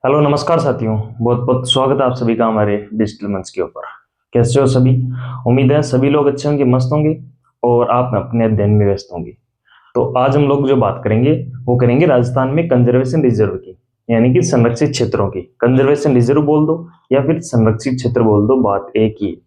Hello नमस्कार साथियों। बहुत बहुत स्वागत है आप सभी का हमारे डिजिटल मंच के ऊपर। कैसे हो सभी? उम्मीद है सभी लोग अच्छे होंगे, मस्त होंगे और आप अपने अध्ययन में व्यस्त होंगे। तो आज हम लोग जो बात करेंगे वो करेंगे राजस्थान में कंजर्वेशन रिजर्व की, यानी कि संरक्षित क्षेत्रों की। कंजर्वेशन रिजर्व बोल दो या फिर संरक्षित क्षेत्र बोल दो, बात एक ही है।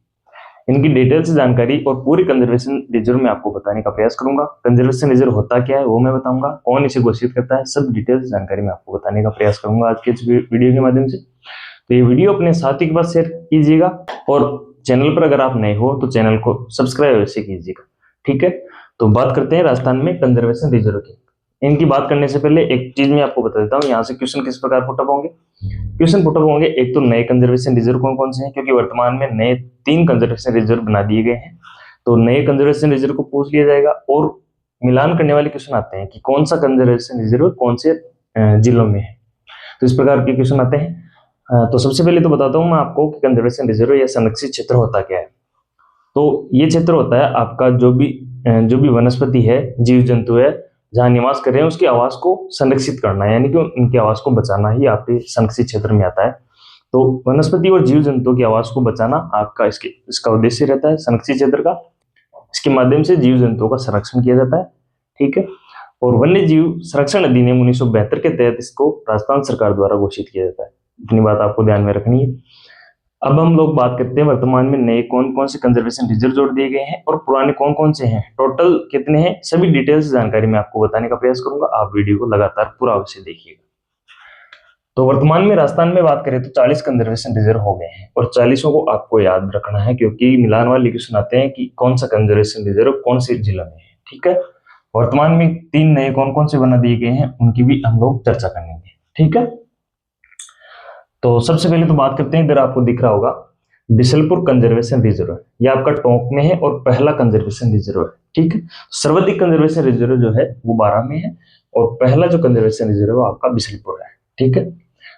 इनकी डिटेल से जानकारी और पूरी कंजर्वेशन रिजर्व में आपको बताने का प्रयास करूंगा। कंजर्वेशन रिजर्व होता क्या है वो मैं बताऊंगा, कौन इसे घोषित करता है, सब डिटेल जानकारी मैं आपको बताने का प्रयास करूंगा आज के इस वीडियो के माध्यम से। तो ये वीडियो अपने साथी के पास शेयर कीजिएगा और चैनल पर अगर आप नए हो तो चैनल को सब्सक्राइब अवश्य कीजिएगा। ठीक है, तो बात करते हैं राजस्थान में कंजर्वेशन रिजर्व की। इनकी बात करने से पहले एक चीज मैं आपको बता देता हूँ, यहाँ से क्वेश्चन किस प्रकार पुटअप होंगे। क्वेश्चन पुटअप होंगे, एक तो नए कंजर्वेशन रिजर्व कौन कौन से हैं, क्योंकि वर्तमान में नए 3 कंजर्वेशन रिजर्व बना दिए गए हैं। तो नए कंजर्वेशन रिजर्व को पूछ लिया जाएगा और मिलान करने वाले क्वेश्चन आते हैं कि कौन सा कंजर्वेशन रिजर्व कौन से जिलों में है। तो इस प्रकार के क्वेश्चन आते हैं। तो सबसे पहले तो बताता हूँ मैं आपको कि कंजर्वेशन रिजर्व या संरक्षित क्षेत्र होता क्या है। तो ये क्षेत्र होता है आपका जो भी वनस्पति है, जीव जंतु है, जहाँ निवास कर रहे हैं उसके आवास को संरक्षित करना है, यानी कि उनके आवास को बचाना ही आपके संरक्षित क्षेत्र में आता है। तो वनस्पति और जीव जंतुओं की आवास को बचाना आपका इसका उद्देश्य रहता है संरक्षित क्षेत्र का। इसके माध्यम से जीव जंतुओं का संरक्षण किया जाता है। ठीक है, और वन्य जीव संरक्षण अधिनियम 1972 के तहत इसको राजस्थान सरकार द्वारा घोषित किया जाता है। इतनी बात आपको ध्यान में रखनी है। अब हम लोग बात करते हैं वर्तमान में नए कौन कौन से कंजर्वेशन रिजर्व जोड़ दिए गए हैं और पुराने कौन कौन से हैं, टोटल कितने हैं, सभी डिटेल्स जानकारी मैं आपको बताने का प्रयास करूंगा। आप वीडियो को लगातार पूरा अवश्य देखिएगा। तो वर्तमान में राजस्थान में बात करें तो 40 कंजर्वेशन रिजर्व हो गए हैं और 40 को आपको याद रखना है, क्योंकि मिलान वाले क्वेश्चन आते हैं कि कौन सा कंजर्वेशन रिजर्व कौन से जिला में है। ठीक है, वर्तमान में 3 नए कौन कौन से बना दिए गए हैं उनकी भी हम लोग चर्चा करेंगे। ठीक है, तो सबसे पहले तो बात करते हैं, इधर आपको दिख रहा होगा बिशलपुर कंजर्वेशन रिजर्व, ये आपका टोंक में है और पहला कंजर्वेशन रिजर्व है। ठीक है, सर्वाधिक कंजर्वेशन रिजर्व जो है वो 12 में है और पहला जो कंजर्वेशन रिजर्व है आपका बिशलपुर है। ठीक है,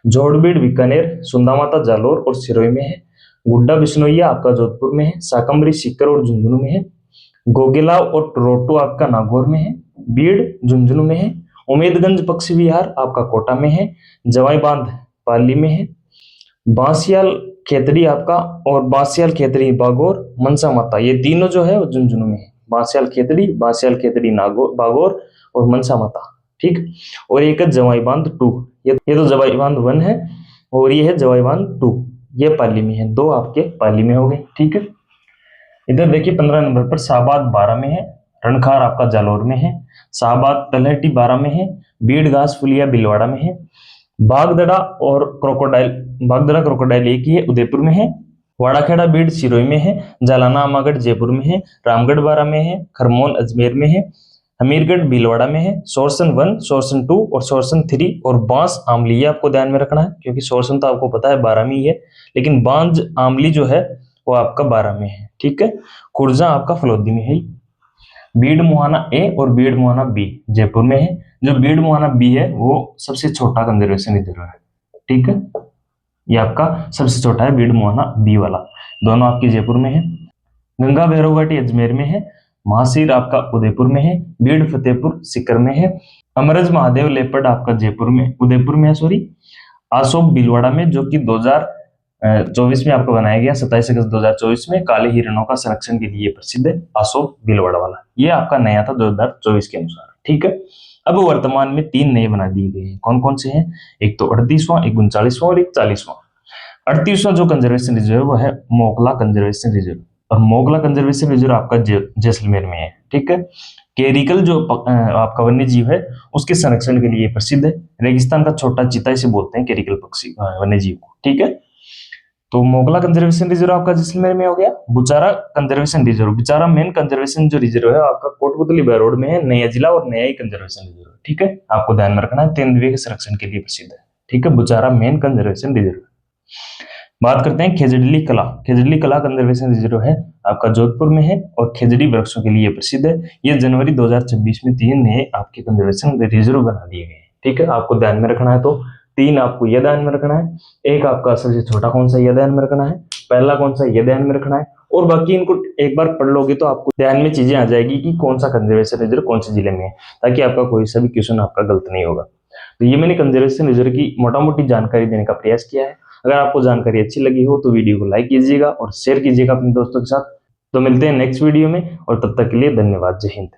जोड़बीड़ बीकानेर, सुंदामाता जालोर और सिरोही में है। गुड्डा बिश्नोइया आपका जोधपुर में है। साकंबरी सीकर और झुंझुनू में है। गोगेलाव और टरोटो आपका नागौर में है। बीड़ झुंझुनू में है। उमेदगंज पक्षी विहार आपका कोटा में है। जवाई बांध पाली में है। बांसियाल खेतड़ी आपका और बांसियाल खेतड़ी बागौर मनसा माता, ये तीनों जो है वो झुंझुनू में है। बांसियाल खेतड़ी नागौर बागौर और मनसा माता। ठीक, और एक है जवाई बांध 2, ये तो जवाई बांध 1 है और ये है जवाई बांध 2, ये पाली में है। 2 आपके पाली में हो गए। ठीक है, इधर देखिए 15 नंबर पर शाहबाद 12 में है। रणखार आपका जालौर में है। शाहबाद तलहटी 12 में है। बीड़ घास फुलिया बिलवाड़ा में है। बागदड़ा क्रोकोडाइल एक ही है, उदयपुर में है। वाड़ाखेड़ा बीड़ सिरोही में है। जालाना आमागढ़ जयपुर में है। रामगढ़ 12 में है। खरमोन अजमेर में है। हमीरगढ़ भीलवाड़ा में है। सोरसन 1, सोरसन 2 और सोरसन 3 और बांस आमली, ये आपको ध्यान में रखना है, क्योंकि सोरसन तो आपको पता है 12 में ही है, लेकिन बांज आमली जो है वो आपका 12 में है। ठीक है, खुर्जा आपका फलोदी में है। बीड़ मुहाना ए और बीड़ मुहाना बी जयपुर में है। जो बीड़ मुहाना बी है वो सबसे छोटा कंजर्वेशन रिजर्व है। ठीक है, ये आपका सबसे छोटा है बीड़ मुहाना बी वाला, दोनों आपके जयपुर में है। गंगा भैरव घाटी अजमेर में है। महासीर आपका उदयपुर में है। बीड़ फतेहपुर सीकर में है। अमरज महादेव लेपर्ड आपका उदयपुर में है सॉरी। आसोम भीलवाड़ा में, जो कि 2024 में आपको बनाया गया 27 अगस्त 2024 में, काले हिरणों का संरक्षण के लिए प्रसिद्ध है आसोम भीलवाड़ा वाला, ये आपका नया था 2024 के अनुसार। ठीक है, अब वर्तमान में 3 नए बना दिए गए हैं। कौन कौन से हैं? एक तो 38वां, एक 39वां और एक 40वां। 38वां जो कंजर्वेशन रिजर्व है मोगला कंजर्वेशन रिजर्व, और मोगला कंजर्वेशन रिजर्व आपका जैसलमेर में है। ठीक है, केरिकल जो आपका वन्य जीव है उसके संरक्षण के लिए प्रसिद्ध है। रेगिस्तान का छोटा चीता इसे बोलते हैं, केरिकल पक्षी वन्य जीव को। ठीक है, तो मोगला कंजर्वेशन रिजर्व आपका जैसलमेर में हो गया। बुचारा कंजर्वेशन रिजर्व, बुचारा मेन कंजर्वेशन जो रिजर्व है आपका कोटपुतली बैरोड में है, नया जिला और नया ही कंजर्वेशन रिजर्व। ठीक है, आपको ध्यान में रखना है, तेंदुए के संरक्षण के लिए प्रसिद्ध है। ठीक है, बुचारा मेन कंजर्वेशन रिजर्व। बात करते हैं खेजड़ली कला। खेजड़ली कला कंजर्वेशन रिजर्व है आपका जोधपुर में है और खेजड़ी वृक्षों के लिए प्रसिद्ध है। ये जनवरी 2026 में 3 नए आपके कंजर्वेशन रिजर्व बना दिए गए हैं। ठीक है, आपको ध्यान में रखना है, तो 3 आपको यह ध्यान में रखना है। एक आपका सबसे छोटा कौन सा, यह ध्यान में रखना है। पहला कौन सा, यह ध्यान में रखना है। और बाकी इनको एक बार पढ़ लोगे तो आपको ध्यान में चीजें आ जाएगी कि कौन सा कंजर्वेशन रिजर्व कौन से जिले में है, ताकि आपका कोई सा भी क्वेश्चन आपका गलत नहीं होगा। तो ये मैंने कंजर्वेशन रिजर्व की मोटा मोटी जानकारी देने का प्रयास किया है। अगर आपको जानकारी अच्छी लगी हो तो वीडियो को लाइक कीजिएगा और शेयर कीजिएगा अपने दोस्तों के साथ। तो मिलते हैं नेक्स्ट वीडियो में, और तब तक के लिए धन्यवाद। जय हिंद।